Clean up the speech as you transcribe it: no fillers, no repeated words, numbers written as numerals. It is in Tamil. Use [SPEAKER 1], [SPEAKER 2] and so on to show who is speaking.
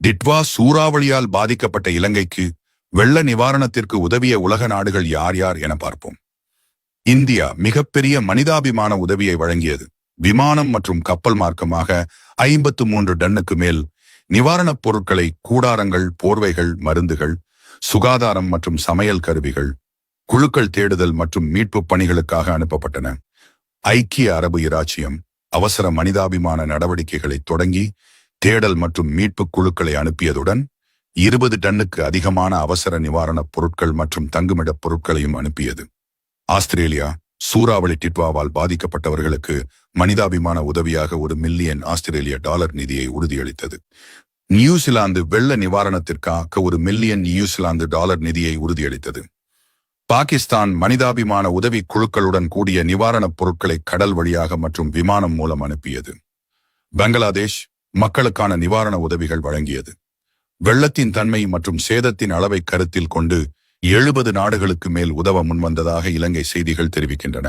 [SPEAKER 1] டிட்வா சூறாவளியால் பாதிக்கப்பட்ட இலங்கைக்கு வெள்ள நிவாரணத்திற்கு உதவிய உலக நாடுகள் யார் யார் என பார்ப்போம். இந்தியா மிகப்பெரிய மனிதாபிமான உதவியை வழங்கியது. விமானம் மற்றும் கப்பல் மார்க்கமாக 53 டன்னுக்கு மேல் நிவாரணப் பொருட்களை, கூடாரங்கள், போர்வைகள், மருந்துகள், சுகாதாரம் மற்றும் சமையல் கருவிகள், குழுக்கள் தேடுதல் மற்றும் மீட்புப் பணிகளுக்காக அனுப்பப்பட்டன. ஐக்கிய அரபு இராச்சியம் அவசர மனிதாபிமான நடவடிக்கைகளை தொடங்கி தேடல் மற்றும் மீட்புக் குழுக்களை அனுப்பியதுடன் 20 டன்னுக்கு அதிகமான அவசர நிவாரணப் பொருட்கள் மற்றும் தங்குமிடப் பொருட்களையும் அனுப்பியது. ஆஸ்திரேலியா சூறாவளி டிட்வாவால் பாதிக்கப்பட்டவர்களுக்கு மனிதாபிமான உதவியாக $1 மில்லியன் நிதியை உறுதியளித்தது. நியூசிலாந்து வெள்ள நிவாரணத்திற்காக $1 மில்லியன் நிதியை உறுதியளித்தது. பாகிஸ்தான் மனிதாபிமான உதவி குழுக்களுடன் கூடிய நிவாரணப் பொருட்களை கடல் வழியாக மற்றும் விமானம் மூலம் அனுப்பியது. பங்களாதேஷ் மக்களுக்கான நிவாரண உதவிகள் வழங்கியது. வெள்ளத்தின் தன்மை மற்றும் சேதத்தின் அளவை கருத்தில் கொண்டு 70 நாடுகளுக்கு மேல் உதவ முன்வந்ததாக இலங்கை செய்திகள் தெரிவிக்கின்றன.